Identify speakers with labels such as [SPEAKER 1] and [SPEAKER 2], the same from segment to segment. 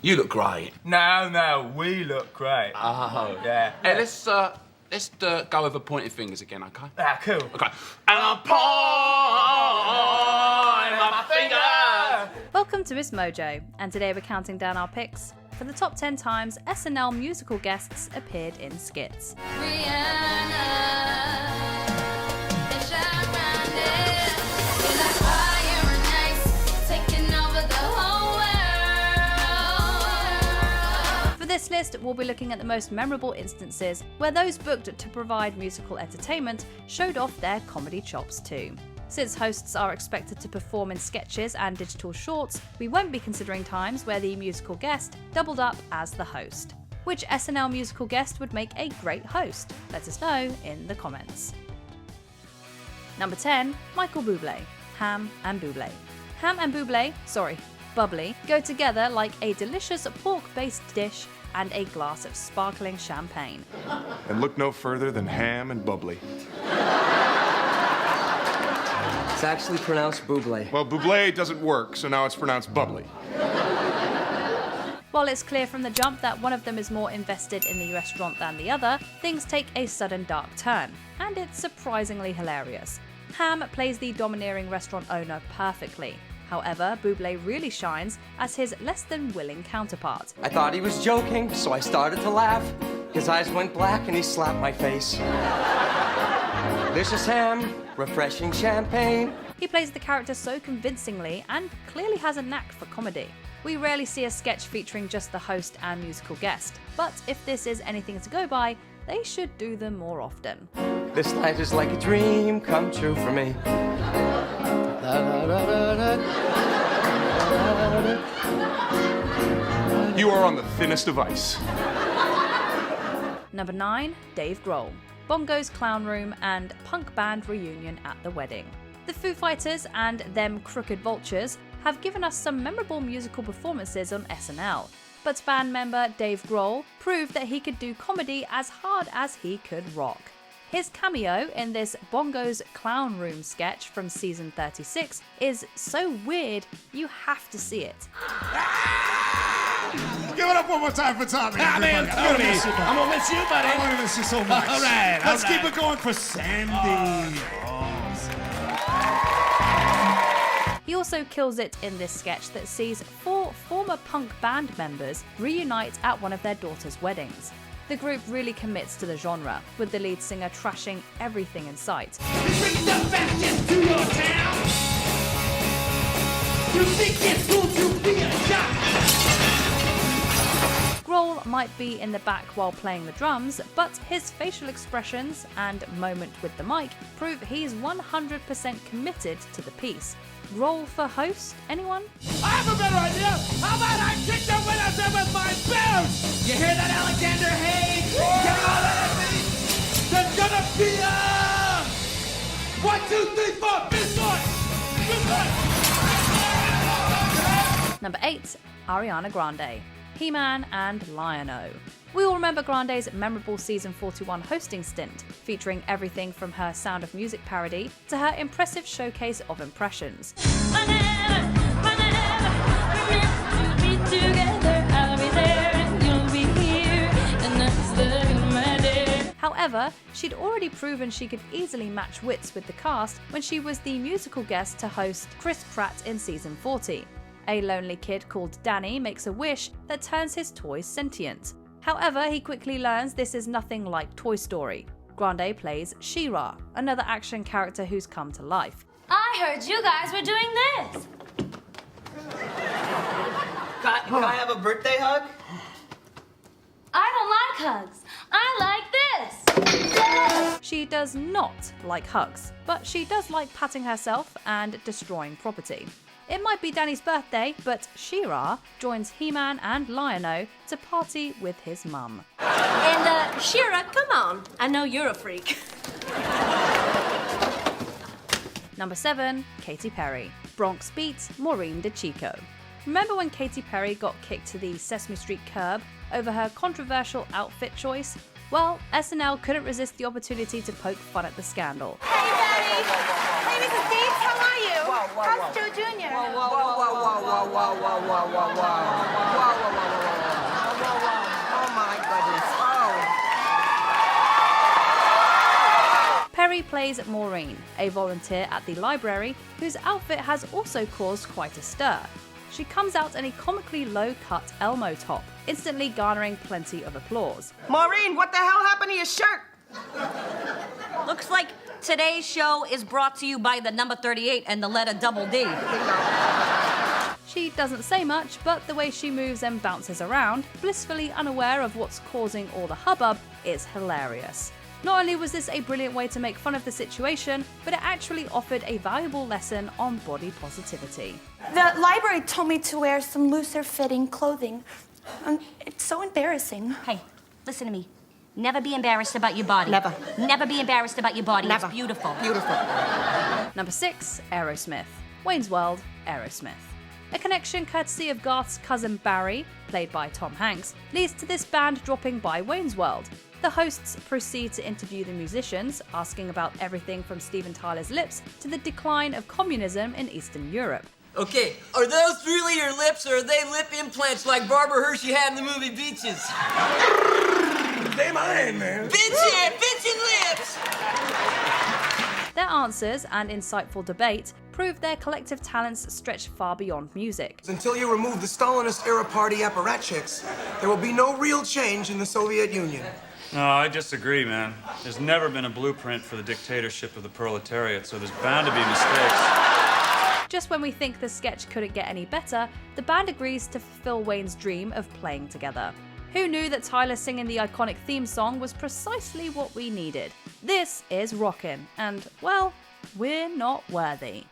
[SPEAKER 1] You look great.
[SPEAKER 2] No, we look great.
[SPEAKER 1] Oh.
[SPEAKER 2] Yeah.
[SPEAKER 1] Hey, let's go over pointing fingers again, okay?
[SPEAKER 2] Ah, cool.
[SPEAKER 1] Okay. And I'm pointing my finger.
[SPEAKER 3] Welcome to MsMojo, and today we're counting down our picks for the top 10 times SNL musical guests appeared in skits. For this list, we'll be looking at the most memorable instances where those booked to provide musical entertainment showed off their comedy chops too. Since hosts are expected to perform in sketches and digital shorts, we won't be considering times where the musical guest doubled up as the host. Which SNL musical guest would make a great host? Let us know in the comments. Number 10, Michael Bublé, Ham and Bublé. Ham and Bubbly, go together like a delicious pork-based dish and a glass of sparkling champagne.
[SPEAKER 4] And look no further than Ham and Bubbly.
[SPEAKER 5] It's actually pronounced Bublé.
[SPEAKER 4] Well, Bublé doesn't work, so now it's pronounced Bubbly.
[SPEAKER 3] While it's clear from the jump that one of them is more invested in the restaurant than the other, things take a sudden dark turn, and it's surprisingly hilarious. Ham plays the domineering restaurant owner perfectly. However, Bublé really shines as his less than willing counterpart.
[SPEAKER 5] I thought he was joking, so I started to laugh. His eyes went black and he slapped my face. Delicious ham, refreshing champagne.
[SPEAKER 3] He plays the character so convincingly and clearly has a knack for comedy. We rarely see a sketch featuring just the host and musical guest, but if this is anything to go by, they should do them more often.
[SPEAKER 5] This night is like a dream come true for me.
[SPEAKER 4] You are on the thinnest of ice.
[SPEAKER 3] Number 9, Dave Grohl. Bongo's Clown Room and punk band reunion at the wedding. The Foo Fighters and them Crooked Vultures have given us some memorable musical performances on SNL, but band member Dave Grohl proved that he could do comedy as hard as he could rock. His cameo in this Bongo's Clown Room sketch from season 36 is so weird you have to see it.
[SPEAKER 6] Give it up one more time for Tommy.
[SPEAKER 7] Tommy and Tony. I'm gonna miss you, buddy.
[SPEAKER 6] I'm gonna miss you so much.
[SPEAKER 7] All right.
[SPEAKER 6] Let's keep it going for Sandy.
[SPEAKER 3] He also kills it in this sketch that sees 4 former punk band members reunite at one of their daughter's weddings. The group really commits to the genre, with the lead singer trashing everything in sight.
[SPEAKER 7] Bring the fastest to your town. You think it's cool to be a jock?
[SPEAKER 3] Grohl might be in the back while playing the drums, but his facial expressions and moment with the mic prove he's 100% committed to the piece. Grohl for host, anyone?
[SPEAKER 7] I have a better idea. How about I kick the winners in with my boots? You hear that, Alexander Hayes? Getting all that energy? There's gonna be a 1, 2, 3, 4, this one.
[SPEAKER 3] Number 8, Ariana Grande. He-Man and Lion-O. We all remember Grande's memorable season 41 hosting stint, featuring everything from her Sound of Music parody to her impressive showcase of impressions. However, she'd already proven she could easily match wits with the cast when she was the musical guest to host Chris Pratt in season 40. A lonely kid called Danny makes a wish that turns his toys sentient. However, he quickly learns this is nothing like Toy Story. Grande plays She-Ra, another action character who's come to life.
[SPEAKER 8] I heard you guys were doing this.
[SPEAKER 9] Can I have a birthday hug?
[SPEAKER 8] I don't like hugs. I like this.
[SPEAKER 3] She does not like hugs, but she does like patting herself and destroying property. It might be Danny's birthday, but She-Ra joins He-Man and Lion-O to party with his mum.
[SPEAKER 8] And She-Ra, come on. I know you're a freak.
[SPEAKER 3] Number 7, Katy Perry. Bronx Beat, Maureen DeChico. Remember when Katy Perry got kicked to the Sesame Street curb over her controversial outfit choice? Well, SNL couldn't resist the opportunity to poke fun at the scandal.
[SPEAKER 10] Hey, Daddy! Hey, Mrs. Deeds, how are you? How's Joe Jr.?
[SPEAKER 9] Whoa.
[SPEAKER 3] plays Maureen, a volunteer at the library whose outfit has also caused quite a stir. She comes out in a comically low-cut Elmo top, instantly garnering plenty of applause.
[SPEAKER 10] Maureen, what the hell happened to your shirt?
[SPEAKER 11] Looks like today's show is brought to you by the number 38 and the letter double D.
[SPEAKER 3] She doesn't say much, but the way she moves and bounces around, blissfully unaware of what's causing all the hubbub, is hilarious. Not only was this a brilliant way to make fun of the situation, but it actually offered a valuable lesson on body positivity.
[SPEAKER 10] The library told me to wear some looser fitting clothing. It's so embarrassing.
[SPEAKER 11] Hey, listen to me. Never be embarrassed about your body.
[SPEAKER 10] Never.
[SPEAKER 11] Never be embarrassed about your body.
[SPEAKER 10] Never.
[SPEAKER 11] It's beautiful.
[SPEAKER 10] Beautiful.
[SPEAKER 3] Number 6, Aerosmith. Wayne's World, Aerosmith. A connection courtesy of Garth's cousin Barry, played by Tom Hanks, leads to this band dropping by Wayne's World. The hosts proceed to interview the musicians, asking about everything from Steven Tyler's lips to the decline of communism in Eastern Europe.
[SPEAKER 9] Okay, are those really your lips, or are they lip implants like Barbara Hershey had in the movie Beaches?
[SPEAKER 6] They mine, man.
[SPEAKER 9] Bitchin' lips!
[SPEAKER 3] Their answers and insightful debate prove their collective talents stretch far beyond music.
[SPEAKER 12] Until you remove the Stalinist-era party apparatchiks, there will be no real change in the Soviet Union.
[SPEAKER 13] No, I disagree, man. There's never been a blueprint for the dictatorship of the proletariat, so there's bound to be mistakes.
[SPEAKER 3] Just when we think the sketch couldn't get any better, the band agrees to fulfill Wayne's dream of playing together. Who knew that Tyler singing the iconic theme song was precisely what we needed? This is Rockin', and, well, we're not worthy.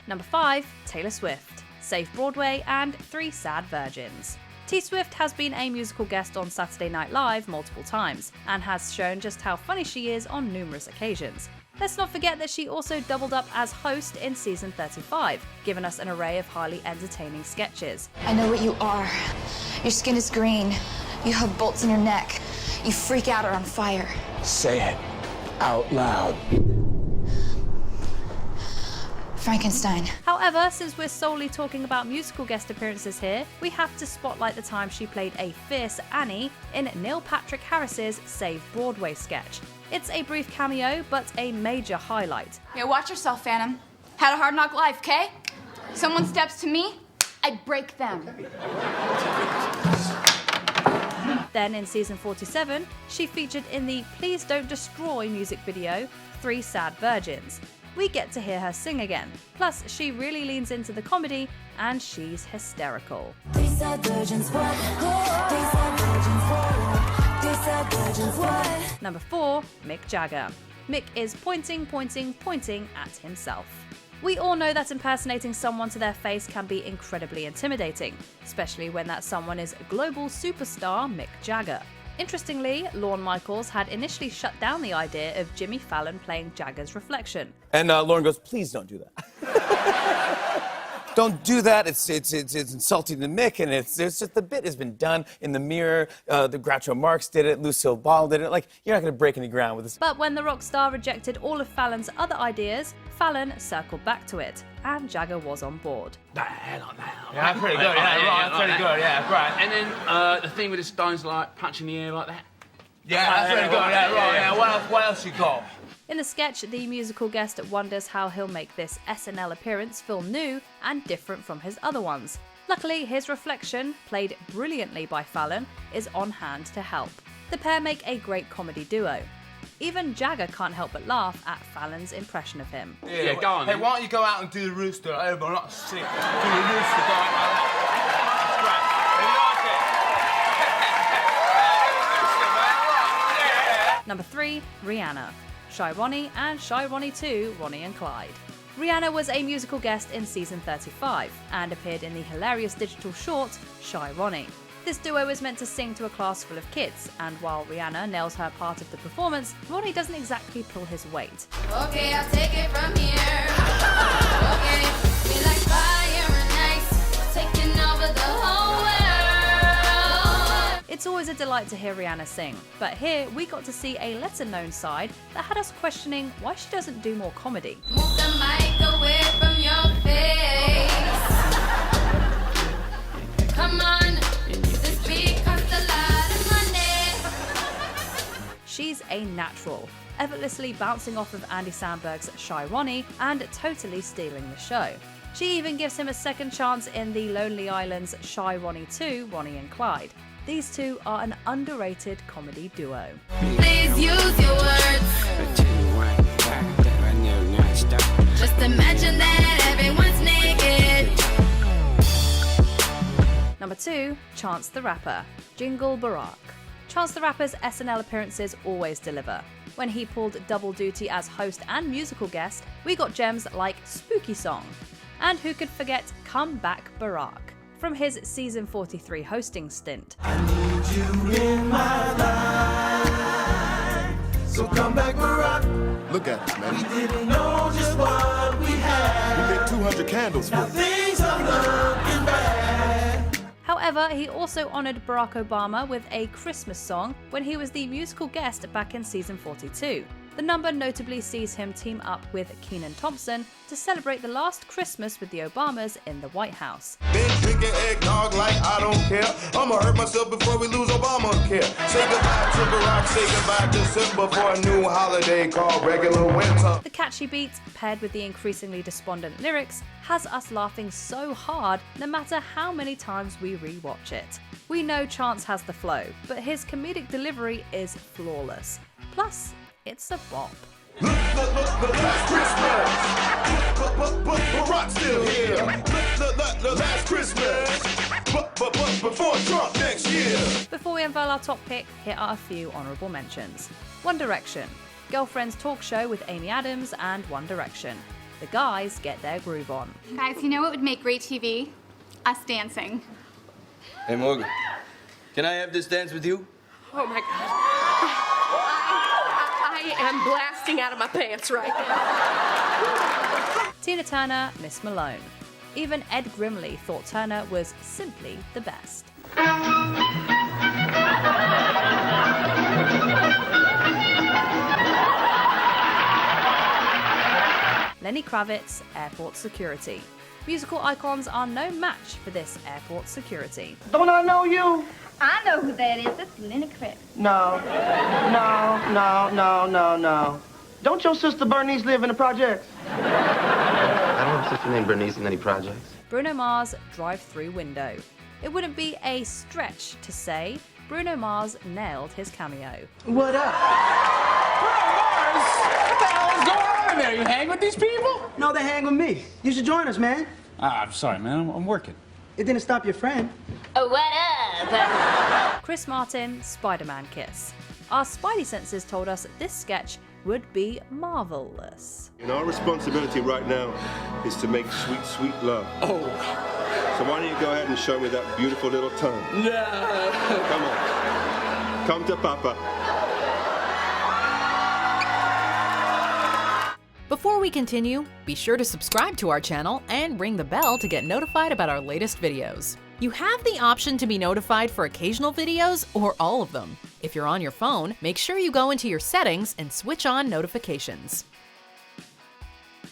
[SPEAKER 3] Number 5, Taylor Swift, Save Broadway and 3 Sad Virgins. T Swift has been a musical guest on Saturday Night Live multiple times, and has shown just how funny she is on numerous occasions. Let's not forget that she also doubled up as host in season 35, giving us an array of highly entertaining sketches.
[SPEAKER 14] I know what you are. Your skin is green. You have bolts in your neck. You freak out or on fire.
[SPEAKER 6] Say it out loud.
[SPEAKER 14] Frankenstein.
[SPEAKER 3] However, since we're solely talking about musical guest appearances here, we have to spotlight the time she played a fierce Annie in Neil Patrick Harris's Save Broadway sketch. It's a brief cameo, but a major highlight.
[SPEAKER 15] Yeah, watch yourself, Phantom. Had a hard knock life, okay? Someone steps to me, I break them.
[SPEAKER 3] Then in season 47, she featured in the Please Don't Destroy music video, 3 Sad Virgins. We get to hear her sing again. Plus, she really leans into the comedy, and she's hysterical.
[SPEAKER 14] 3 sad virgins, what? 3 sad virgins, what? 3 sad virgins, what?
[SPEAKER 3] Number 4, Mick Jagger. Mick is pointing at himself. We all know that impersonating someone to their face can be incredibly intimidating, especially when that someone is global superstar Mick Jagger. Interestingly, Lorne Michaels had initially shut down the idea of Jimmy Fallon playing Jagger's reflection.
[SPEAKER 16] And Lorne goes, please don't do that. Don't do that. It's insulting to Mick, and it's just the bit has been done in the mirror. The Groucho Marx did it. Lucille Ball did it. Like, you're not going to break any ground with this.
[SPEAKER 3] But when the rock star rejected all of Fallon's other ideas, Fallon circled back to it, and Jagger was on board.
[SPEAKER 2] Yeah, that's pretty good. Yeah, right. That's pretty good. Yeah, right.
[SPEAKER 1] And then the thing with the stones, like punching the air like that.
[SPEAKER 2] Yeah, that's pretty good. Yeah, right. Yeah, what else you got?
[SPEAKER 3] In the sketch, the musical guest wonders how he'll make this SNL appearance feel new and different from his other ones. Luckily, his reflection, played brilliantly by Fallon, is on hand to help. The pair make a great comedy duo. Even Jagger can't help but laugh at Fallon's impression of him.
[SPEAKER 2] Yeah, go on. Hey, why don't you go out and do the rooster? Everybody, not sick. Do the rooster, go out like that.
[SPEAKER 3] Number 3, Rihanna. Shy Ronnie and Shy Ronnie 2, Ronnie and Clyde. Rihanna was a musical guest in season 35 and appeared in the hilarious digital short Shy Ronnie. This duo is meant to sing to a class full of kids, and while Rihanna nails her part of the performance, Ronnie doesn't exactly pull his weight.
[SPEAKER 8] Okay, I'll take it from here. Okay, we like fire and ice, taking over the whole world.
[SPEAKER 3] It's always a delight to hear Rihanna sing, but here we got to see a lesser-known side that had us questioning why she doesn't do more comedy.
[SPEAKER 8] Move the mic away from your face.
[SPEAKER 3] a natural, effortlessly bouncing off of Andy Samberg's Shy Ronnie and totally stealing the show. She even gives him a second chance in the Lonely Island's Shy Ronnie 2, Ronnie and Clyde. These two are an underrated comedy duo.
[SPEAKER 8] Please use your words. Just imagine that everyone's naked.
[SPEAKER 3] Number 2, Chance the Rapper, Jingle Barack. Chance the Rapper's SNL appearances always deliver. When he pulled double duty as host and musical guest, we got gems like Spooky Song. And who could forget Come Back Barack from his season 43 hosting stint.
[SPEAKER 7] I need you in my life, so come back, Barack.
[SPEAKER 4] Look at us, man.
[SPEAKER 7] We didn't know just what we had.
[SPEAKER 4] We lit 200 candles for
[SPEAKER 7] Now
[SPEAKER 4] you.
[SPEAKER 7] things are looking bad.
[SPEAKER 3] However, he also honoured Barack Obama with a Christmas song when he was the musical guest back in season 42. The number notably sees him team up with Kenan Thompson to celebrate the last Christmas with the Obamas in the White House.
[SPEAKER 6] Been drinking eggnog like I don't care. I'ma hurt myself before we lose Obamacare. Say goodbye to Barack, say goodbye to December for a new holiday called regular winter.
[SPEAKER 3] The catchy beat, paired with the increasingly despondent lyrics, has us laughing so hard no matter how many times we rewatch it. We know Chance has the flow, but his comedic delivery is flawless. Plus, it's a bop.
[SPEAKER 6] Look, last Christmas. Barack's still here. Look, last Christmas. But before Trump next year.
[SPEAKER 3] Before we unveil our top pick, here are a few honourable mentions. One Direction, Girlfriend's talk show with Amy Adams and One Direction. The guys get their groove on.
[SPEAKER 15] Guys, you know what would make great TV? Us dancing.
[SPEAKER 5] Hey, Morgan, can I have this dance with you?
[SPEAKER 17] Oh my God. I am blasting out of my pants right now.
[SPEAKER 3] Tina Turner, Miss Malone. Even Ed Grimley thought Turner was simply the best. Lenny Kravitz, Airport Security. Musical icons are no match for this airport security.
[SPEAKER 18] Don't I know you?
[SPEAKER 19] I know who that is. That's Lenny Kravitz.
[SPEAKER 18] No. Don't your sister Bernice live in the projects?
[SPEAKER 20] I don't have a sister named Bernice in any projects.
[SPEAKER 3] Bruno Mars, Drive-Through Window. It wouldn't be a stretch to say Bruno Mars nailed his cameo.
[SPEAKER 2] What up? Bruno Mars? What the hell is going on there? You hang with these people?
[SPEAKER 18] No, they hang with me. You should join us, man.
[SPEAKER 2] I'm sorry, man. I'm working.
[SPEAKER 18] It didn't stop your friend.
[SPEAKER 19] Oh, what up?
[SPEAKER 3] Chris Martin, Spider-Man Kiss. Our spidey senses told us this sketch would be marvelous.
[SPEAKER 6] And our responsibility right now is to make sweet, sweet love.
[SPEAKER 9] Oh.
[SPEAKER 6] So why don't you go ahead and show me that beautiful little tongue?
[SPEAKER 9] No.
[SPEAKER 6] Come on. Come to Papa.
[SPEAKER 21] Before we continue, be sure to subscribe to our channel and ring the bell to get notified about our latest videos. You have the option to be notified for occasional videos or all of them. If you're on your phone, make sure you go into your settings and switch on notifications.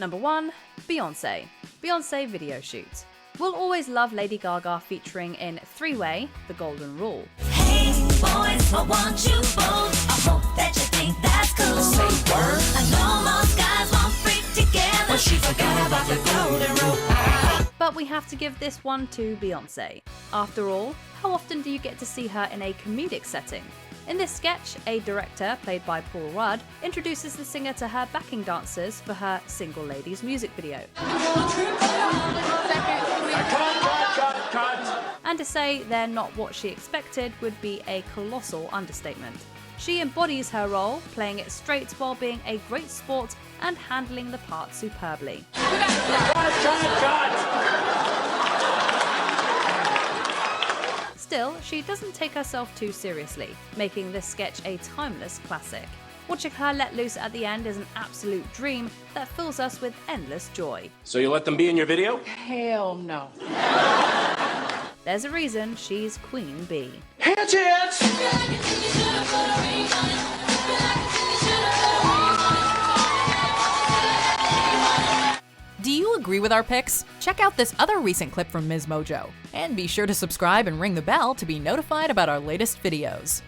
[SPEAKER 3] Number 1, Beyoncé. Beyoncé video shoot. We'll always love Lady Gaga featuring in Three-Way, The Golden Rule.
[SPEAKER 7] Hey, boys, I want you both. I hope that you think that's cool. Say word. I know most guys won't freak together, but she forgot about the golden rule.
[SPEAKER 3] But we have to give this one to Beyoncé. After all, how often do you get to see her in a comedic setting? In this sketch, a director, played by Paul Rudd, introduces the singer to her backing dancers for her Single Ladies music video. And to say they're not what she expected would be a colossal understatement. She embodies her role, playing it straight while being a great sport and handling the part superbly. Still, she doesn't take herself too seriously, making this sketch a timeless classic. Watching her let loose at the end is an absolute dream that fills us with endless joy.
[SPEAKER 20] So you let them be in your video?
[SPEAKER 17] Hell no.
[SPEAKER 3] There's a reason she's Queen Bee.
[SPEAKER 7] Hit it!
[SPEAKER 21] Do you agree with our picks? Check out this other recent clip from MsMojo. And be sure to subscribe and ring the bell to be notified about our latest videos.